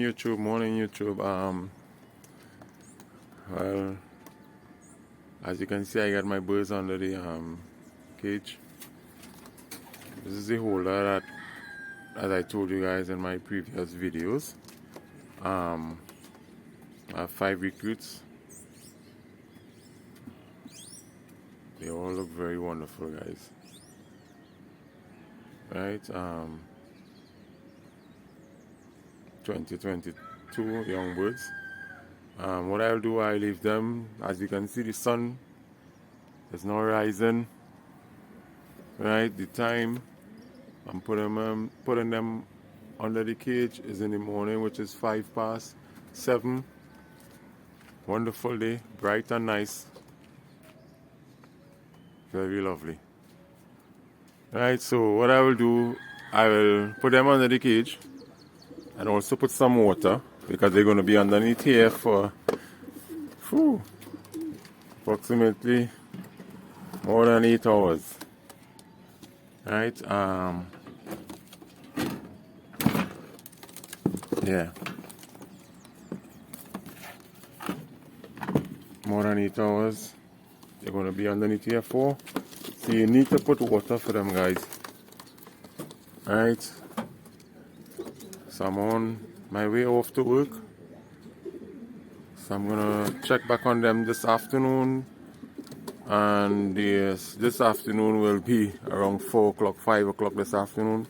YouTube, morning YouTube. Well, as you can see, I got my birds under the cage. This is the holder that, as I told you guys in my previous videos. I have 5 recruits. They all look very wonderful, guys. Right? 2022 young birds. What I'll do, I leave them. As you can see, the sun is now rising. Right? The time I'm putting them under the cage is in the morning, which is 7:05. Wonderful day, bright and nice. Very lovely. Right, so what I will do, I will put them under the cage and also put some water because they're going to be underneath here for approximately more than 8 hours. Right, yeah, more than 8 hours. They're going to be underneath here for. So you need to put water for them, guys. Right, so I'm on my way off to work. So I'm gonna check back on them this afternoon, and yes, this afternoon will be around 4 o'clock, 5 o'clock this afternoon.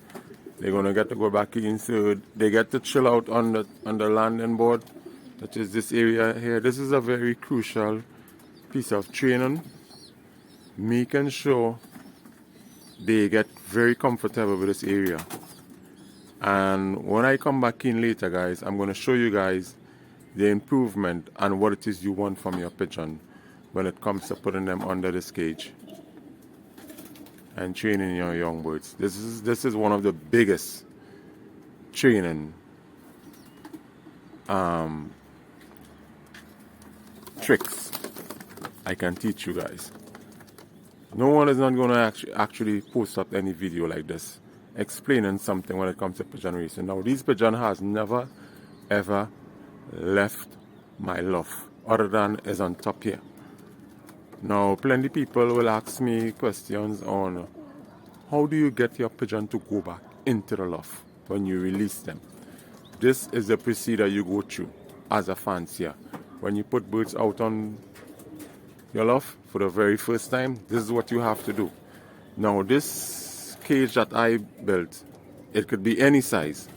They're gonna get to go back in, so they get to chill out on the landing board, that is this area here. This is a very crucial piece of training, making sure they get very comfortable with this area. And when I come back in later, guys, I'm going to show you guys the improvement and what it is you want from your pigeon when it comes to putting them under this cage and training your young birds. This is one of the biggest training tricks I can teach you guys. No one is not going to actually post up any video like this explaining something when it comes to pigeon racing. Now, these pigeon has never ever left my loft other than is on top here. Now, plenty people will ask me questions on how do you get your pigeon to go back into the loft when you release them. This is the procedure you go through as a fancier. When you put birds out on your loft for the very first time, this is what you have to do. Now, this cage that I built, it could be any size,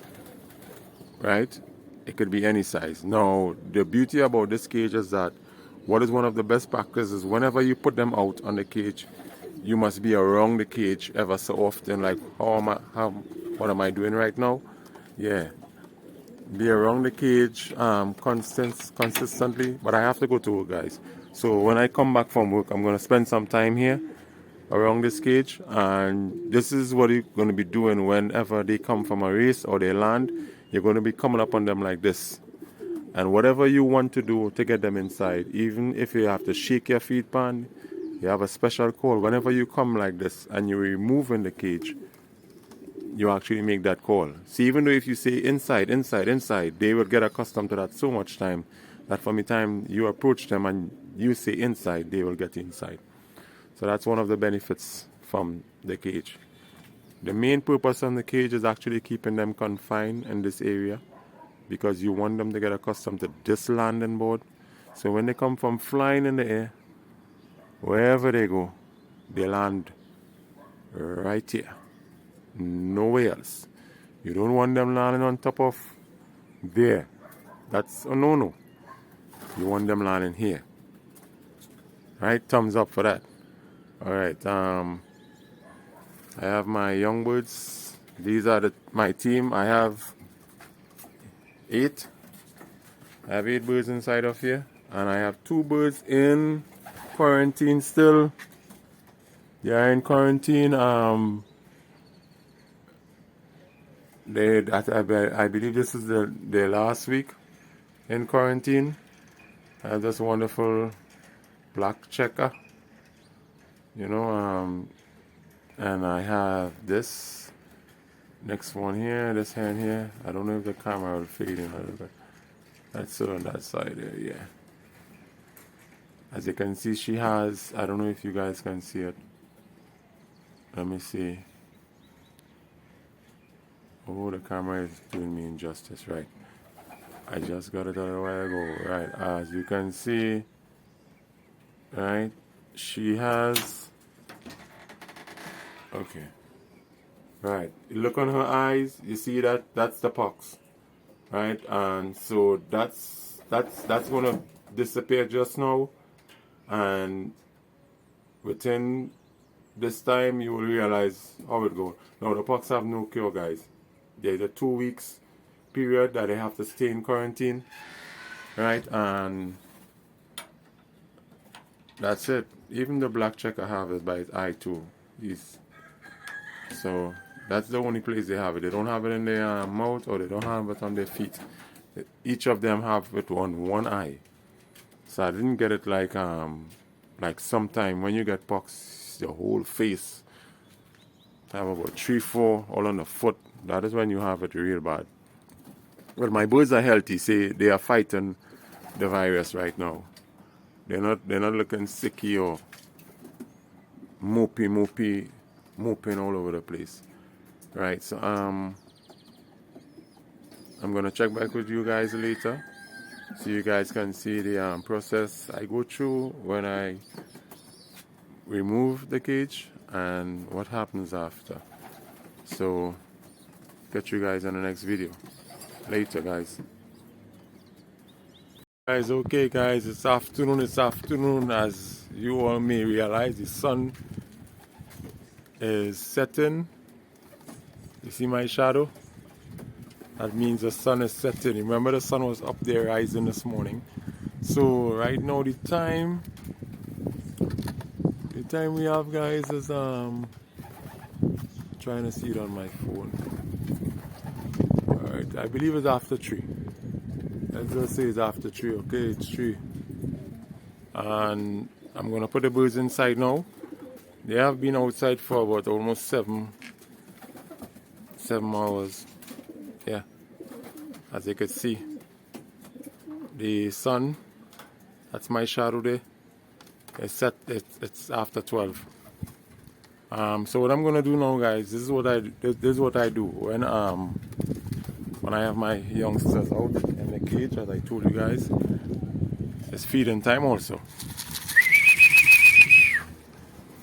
right? It could be any size. Now, the beauty about this cage is that what is one of the best practices, whenever you put them out on the cage, you must be around the cage ever so often. Like, what am I doing right now? Yeah, be around the cage consistently. But I have to go to work, guys. So when I come back from work, I'm going to spend some time here around this cage, and this is what you're going to be doing whenever they come from a race or they land. You're going to be coming up on them like this, and whatever you want to do to get them inside, even if you have to shake your feet pan, you have a special call. Whenever you come like this and you're removing the cage, you actually make that call. See, even though if you say inside, inside, inside, they will get accustomed to that so much time that from the time you approach them and you say inside, they will get inside. So that's one of the benefits from the cage. The main purpose on the cage is actually keeping them confined in this area because you want them to get accustomed to this landing board. So when they come from flying in the air, wherever they go, they land right here. Nowhere else. You don't want them landing on top of there. That's a no-no. You want them landing here. Right? Thumbs up for that. Alright, I have my young birds. These are my team. I have 8. I have 8 birds inside of here. And I have 2 birds in quarantine still. They are in quarantine. I believe this is their last week in quarantine. I have this wonderful black checker. And I have this Next one here, this hand here. I don't know if the camera will fade in a little bit. That's it on that side there, yeah. As you can see, she has, I don't know if you guys can see it. Let me see. Oh, the camera is doing me injustice, right? I just got it a little while ago, right? As you can see, right, she has, okay, right, you look on her eyes, you see that, that's the pox, right? And so that's gonna disappear just now, and within this time you will realize how it goes. Now the pox have no cure, guys. There's a 2 weeks period that they have to stay in quarantine, right? And that's it. Even the black checker have it by its eye too. So that's the only place they have it. They don't have it in their mouth, or they don't have it on their feet. Each of them have it on one eye. So I didn't get it like sometime when you get pox, the whole face. I have about 3-4 all on the foot. That is when you have it real bad. Well, my birds are healthy. Say they are fighting the virus right now. They're not looking sicky or moping all over the place. Right, so I'm gonna check back with you guys later, so you guys can see the process I go through when I remove the cage and what happens after. So catch you guys in the next video later, guys. Okay guys, it's afternoon. As you all may realize, the sun is setting. You see my shadow? That means the sun is setting. Remember, the sun was up there rising this morning. So right now the time we have, guys, is trying to see it on my phone. Alright, I believe it's after 3. Let's just say it's after 3, okay? It's 3. And I'm gonna put the birds inside now. They have been outside for about almost 7 hours. Yeah. As you can see, the sun, that's my shadow there. It's set. It's after 12. So what I'm gonna do now, guys, this is what I do when I have my youngsters out in the cage, as I told you guys. It's feeding time also.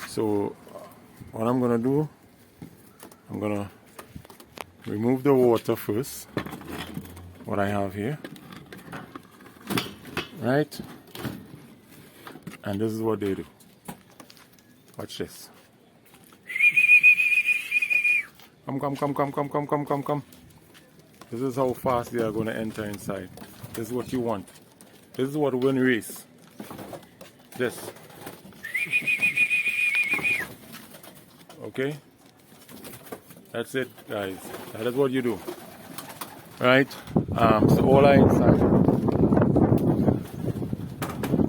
So what I'm gonna do, I'm gonna remove the water first, what I have here, right? And this is what they do. Watch this. Come. This is how fast they are going to enter inside. This is what you want. This is what win race. This. Okay? That's it, guys. That is what you do. Right? So all are inside.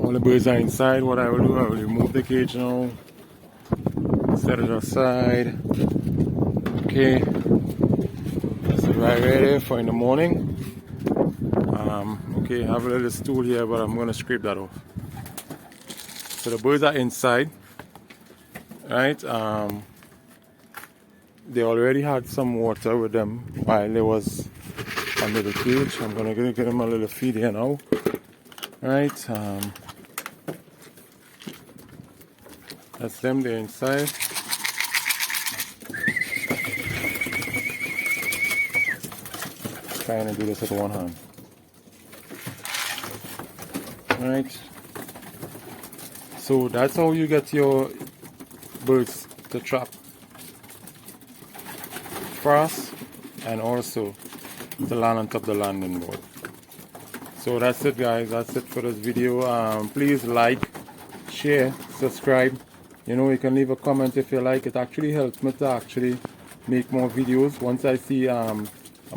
All the birds are inside. What I will do, I will remove the cage now. Set it aside. Okay. That's it right there for in the morning. Okay, I have a little stool here, but I'm gonna scrape that off. So the birds are inside. Right? They already had some water with them while they was under the cage. I'm gonna give them a little feed here now. Right? That's them, they're inside. Trying to do this with one hand. Right? So that's how you get your birds to trap fast and also to land on top of the landing board. So that's it, guys. That's it for this video. Please like, share, subscribe. You know, you can leave a comment if you like. It actually helps me to actually make more videos once I see I'm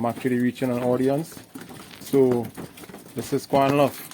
actually reaching an audience. So this is Quan Love.